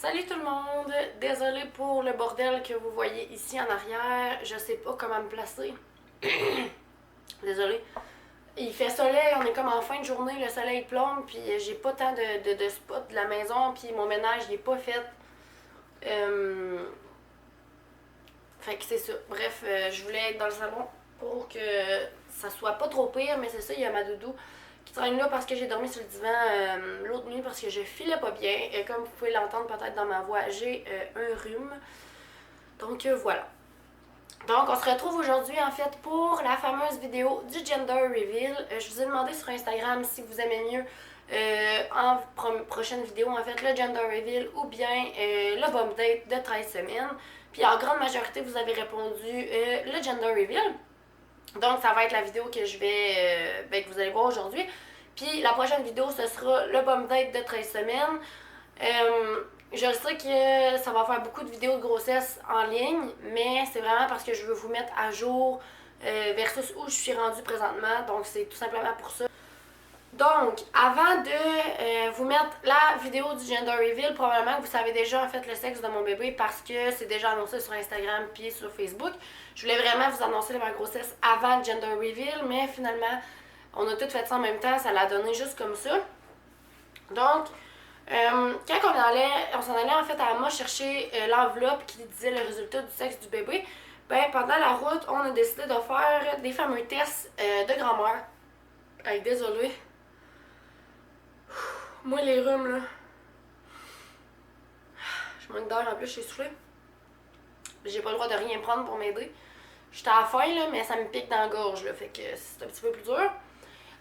Salut tout le monde! Désolée pour le bordel que vous voyez ici en arrière. Je sais pas comment me placer. Désolée. Il fait soleil, on est comme en fin de journée, le soleil plombe, puis j'ai pas tant de spots de la maison, puis mon ménage il est pas fait. Fait que c'est ça. Bref, je voulais être dans le salon pour que ça soit pas trop pire, mais c'est ça, il y a ma doudou qui traîne là parce que j'ai dormi sur le divan l'autre nuit parce que je filais pas bien. Et comme vous pouvez l'entendre peut-être dans ma voix, j'ai un rhume. Donc voilà. Donc on se retrouve aujourd'hui en fait pour la fameuse vidéo du gender reveal. Je vous ai demandé sur Instagram si vous aimez mieux en prochaine vidéo en fait le gender reveal ou bien le bump date de 13 semaines. Puis en grande majorité vous avez répondu le gender reveal. Donc ça va être la vidéo que je vais que vous allez voir aujourd'hui. Puis la prochaine vidéo ce sera le bump date de 13 semaines. Je sais que ça va faire beaucoup de vidéos de grossesse en ligne, mais c'est vraiment parce que je veux vous mettre à jour versus où je suis rendue présentement. Donc c'est tout simplement pour ça. Donc, avant de vous mettre la vidéo du gender reveal, probablement que vous savez déjà en fait le sexe de mon bébé parce que c'est déjà annoncé sur Instagram puis sur Facebook. Je voulais vraiment vous annoncer ma grossesse avant le gender reveal, mais finalement, on a tout fait ça en même temps, ça l'a donné juste comme ça. Donc, quand on s'en allait en fait à moi chercher l'enveloppe qui disait le résultat du sexe du bébé, ben pendant la route, on a décidé de faire des fameux tests de grand-mère. Hey, désolée. Moi, les rhumes, là. Je manque d'air en plus, je suis essoufflée. J'ai pas le droit de rien prendre pour m'aider. J'étais à la fin, là, mais ça me pique dans la gorge, là. Fait que c'est un petit peu plus dur.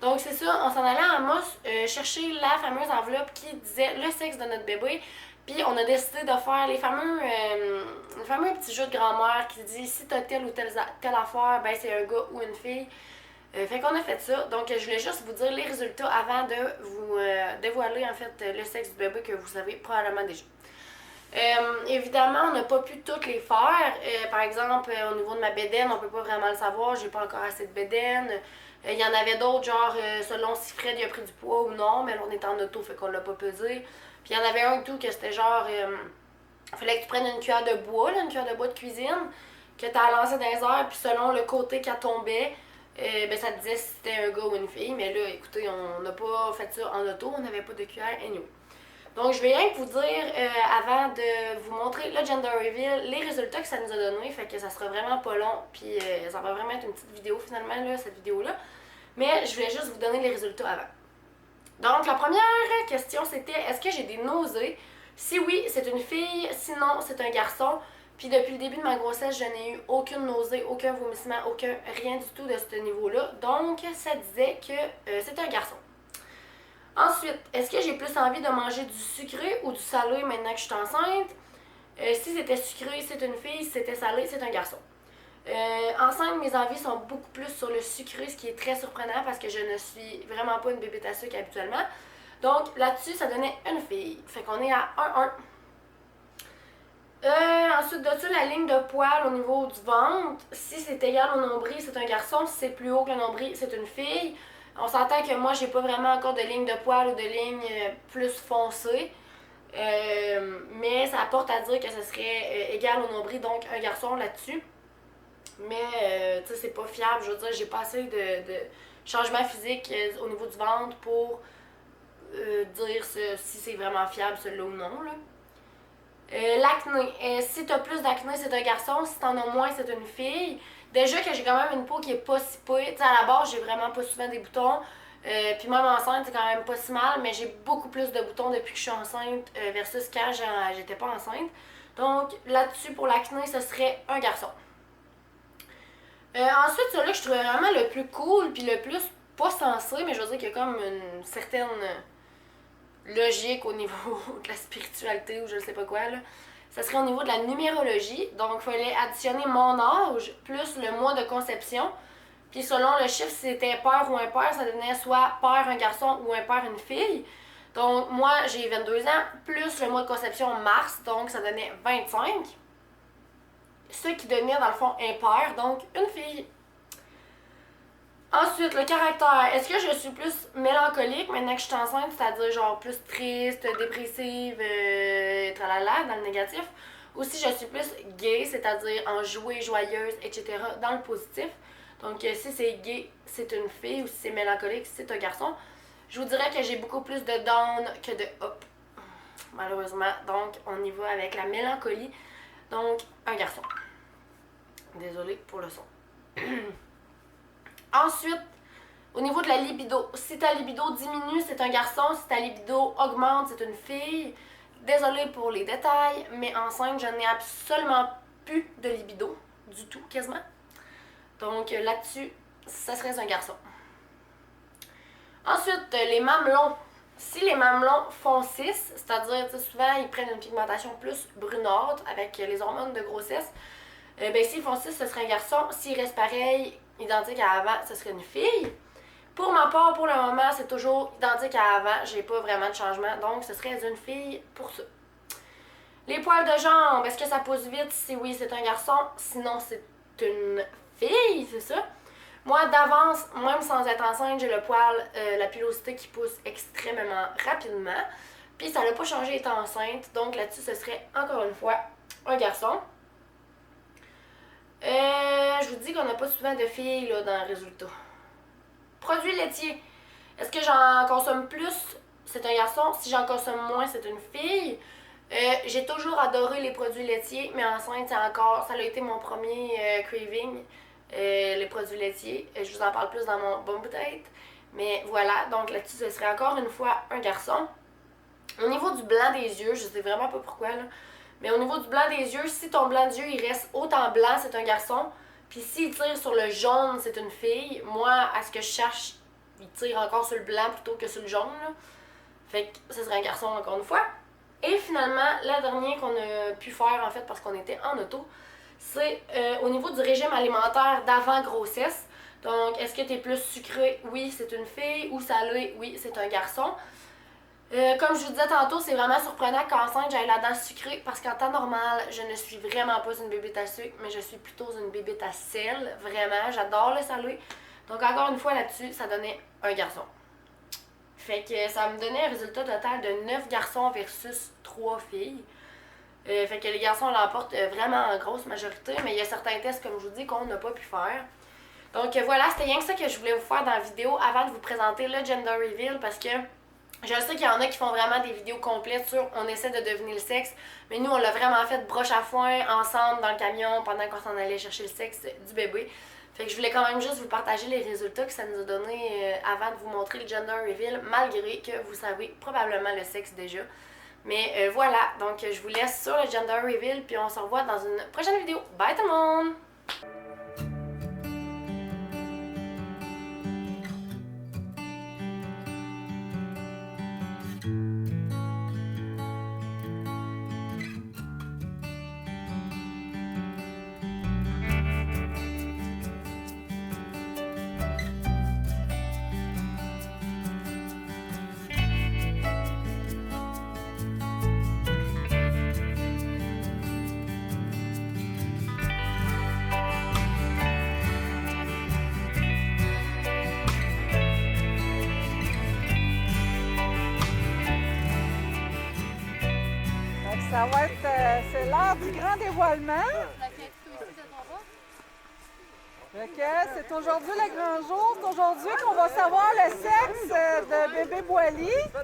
Donc, c'est ça, on s'en allait à Amos chercher la fameuse enveloppe qui disait le sexe de notre bébé. Puis, on a décidé de faire les fameux petits jeux de grand-mère qui dit si t'as telle ou telle affaire, ben c'est un gars ou une fille. Fait qu'on a fait ça. Donc, je voulais juste vous dire les résultats avant de vous dévoiler en fait le sexe du bébé que vous savez probablement déjà. Évidemment, on n'a pas pu toutes les faire. Par exemple, au niveau de ma bédaine, on peut pas vraiment le savoir. J'ai pas encore assez de bédaine. Il y en avait d'autres, genre selon si Fred a pris du poids ou non, mais là on est en auto, fait qu'on l'a pas pesé. Puis il y en avait un tout que c'était genre. Fallait que tu prennes une cuillère de bois, là, une cuillère de bois de cuisine, que tu as lancé dans les airs, puis selon le côté qu'elle tombait, ben ça te disait si c'était un gars ou une fille. Mais là, écoutez, on n'a pas fait ça en auto, on n'avait pas de cuillère anyway. Donc, je vais rien que vous dire, avant de vous montrer le gender reveal, les résultats que ça nous a donné. Fait que ça sera vraiment pas long. Puis, ça va vraiment être une petite vidéo finalement, là, cette vidéo-là. Mais je voulais juste vous donner les résultats avant. Donc, la première question, c'était est-ce que j'ai des nausées? Si oui, c'est une fille. Sinon, c'est un garçon. Puis, depuis le début de ma grossesse, je n'ai eu aucune nausée, aucun vomissement, rien du tout de ce niveau-là. Donc, ça disait que c'est un garçon. Ensuite, est-ce que j'ai plus envie de manger du sucré ou du salé maintenant que je suis enceinte? Si c'était sucré, c'est une fille. Si c'était salé, c'est un garçon. Enceinte, mes envies sont beaucoup plus sur le sucré, ce qui est très surprenant parce que je ne suis vraiment pas une bébête à sucre habituellement. Donc là-dessus, ça donnait une fille. Fait qu'on est à 1-1. Ensuite de ça, la ligne de poil au niveau du ventre, si c'est égal au nombril, c'est un garçon. Si c'est plus haut que le nombril, c'est une fille. On s'entend que moi, j'ai pas vraiment encore de ligne de poil ou de ligne plus foncée. Mais ça apporte à dire que ce serait égal au nombril, donc un garçon là-dessus. Mais, tu sais, c'est pas fiable. Je veux dire, j'ai pas assez de changement physique au niveau du ventre pour dire si c'est vraiment fiable, celui-là ou non, là. L'acné. Si t'as plus d'acné, c'est un garçon. Si t'en as moins, c'est une fille. Déjà que j'ai quand même une peau qui est pas si pire. Tu sais, à la base, j'ai vraiment pas souvent des boutons. Puis même enceinte, c'est quand même pas si mal, mais j'ai beaucoup plus de boutons depuis que je suis enceinte versus quand j'étais pas enceinte. Donc là-dessus, pour l'acné, ce serait un garçon. Ensuite, celui-là que je trouvais vraiment le plus cool, puis le plus pas sensé, mais je veux dire qu'il y a comme une certaine logique au niveau de la spiritualité ou je ne sais pas quoi, là. Ça serait au niveau de la numérologie. Donc, il fallait additionner mon âge plus le mois de conception. Puis, selon le chiffre, si c'était père ou impair, ça donnait soit père un garçon ou impair une fille. Donc, moi, j'ai 22 ans, plus le mois de conception mars, donc ça donnait 25. Ce qui donnait, dans le fond, impair, donc une fille. Ensuite, le caractère. Est-ce que je suis plus mélancolique maintenant que je suis enceinte, c'est-à-dire genre plus triste, dépressive, tralala dans le négatif, ou si je suis plus gay, c'est-à-dire enjouée, joyeuse, etc. dans le positif. Donc si c'est gay, c'est une fille, ou si c'est mélancolique, c'est un garçon. Je vous dirais que j'ai beaucoup plus de down que de up, malheureusement. Donc on y va avec la mélancolie, donc un garçon. Désolée pour le son. Ensuite, au niveau de la libido, si ta libido diminue, c'est un garçon. Si ta libido augmente, c'est une fille. Désolée pour les détails, mais enceinte, je n'ai absolument plus de libido, du tout, quasiment. Donc là-dessus, ça serait un garçon. Ensuite, les mamelons. Si les mamelons foncissent, c'est-à-dire souvent ils prennent une pigmentation plus brunâtre avec les hormones de grossesse, ben s'ils foncissent, ce serait un garçon. S'ils restent pareil, identique à avant, ce serait une fille. Pour ma part, pour le moment, c'est toujours identique à avant. J'ai pas vraiment de changement, donc ce serait une fille pour ça. Les poils de jambes, est-ce que ça pousse vite? Si oui, c'est un garçon. Sinon, c'est une fille, c'est ça. Moi, d'avance, même sans être enceinte, j'ai le poil, la pilosité qui pousse extrêmement rapidement. Puis ça n'a pas changé étant enceinte, donc là-dessus, ce serait encore une fois un garçon. Je vous dis qu'on n'a pas souvent de filles là, dans le résultat. Produits laitiers. Est-ce que j'en consomme plus? C'est un garçon. Si j'en consomme moins, c'est une fille. J'ai toujours adoré les produits laitiers, mais enceinte, ça a été mon premier craving, les produits laitiers. Je vous en parle plus dans mon bon peut-être. Mais voilà, donc là-dessus, ce serait encore une fois un garçon. Au niveau du blanc des yeux, je sais vraiment pas pourquoi, là. Mais au niveau du blanc des yeux, si ton blanc des yeux il reste autant blanc, c'est un garçon. Puis s'il tire sur le jaune, c'est une fille. Moi, à ce que je cherche, il tire encore sur le blanc plutôt que sur le jaune, là. Fait que ce serait un garçon encore une fois. Et finalement, la dernière qu'on a pu faire en fait parce qu'on était en auto, c'est au niveau du régime alimentaire d'avant grossesse. Donc, est-ce que tu es plus sucré? Oui, c'est une fille. Ou salé? Oui, c'est un garçon. Comme je vous disais tantôt, c'est vraiment surprenant qu'enceinte j'aille la dent sucrée parce qu'en temps normal, je ne suis vraiment pas une bébête à sucre, mais je suis plutôt une bébête à sel. Vraiment, j'adore le salé. Donc encore une fois là-dessus, ça donnait un garçon. Fait que ça me donnait un résultat total de 9 garçons versus 3 filles. Fait que les garçons l'emportent vraiment en grosse majorité, mais il y a certains tests, comme je vous dis, qu'on n'a pas pu faire. Donc voilà, c'était rien que ça que je voulais vous faire dans la vidéo avant de vous présenter le gender reveal parce que je sais qu'il y en a qui font vraiment des vidéos complètes sur on essaie de deviner le sexe, mais nous on l'a vraiment fait broche à foin ensemble dans le camion pendant qu'on s'en allait chercher le sexe du bébé. Fait que je voulais quand même juste vous partager les résultats que ça nous a donné avant de vous montrer le gender reveal, malgré que vous savez probablement le sexe déjà. Mais voilà, donc je vous laisse sur le gender reveal, puis on se revoit dans une prochaine vidéo. Bye tout le monde! Ça va être, c'est l'heure du grand dévoilement. C'est aujourd'hui le grand jour. C'est aujourd'hui qu'on va savoir le sexe de bébé Boily. Hein?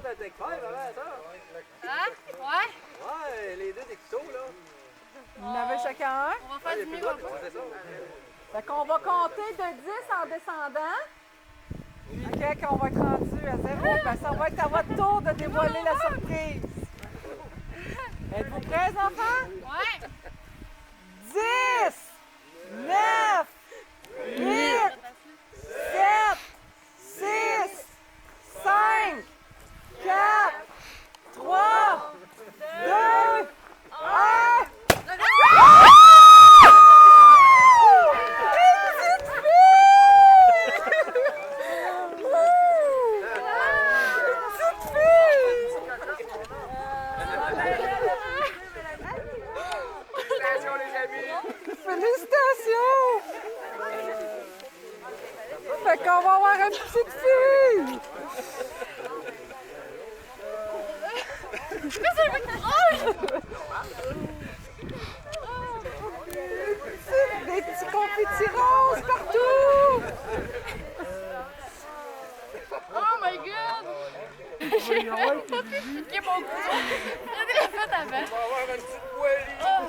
Ouais? Ouais, les deux des couteaux, là. Vous en avez chacun un. On va faire du mieux. Fait qu'on va compter de 10 en descendant. OK, quand on va être rendu à 0, ben ça va être à votre tour de dévoiler la surprise. Êtes-vous prêts, enfants? Ouais! 10, 9, 8, 7, 6, 5, 4, 3, 2, 1. Félicitations! Fait qu'on va avoir une petite fille! Pourquoi ça fait Freddy l'a fait avant. On va avoir une petite boilie. Oh.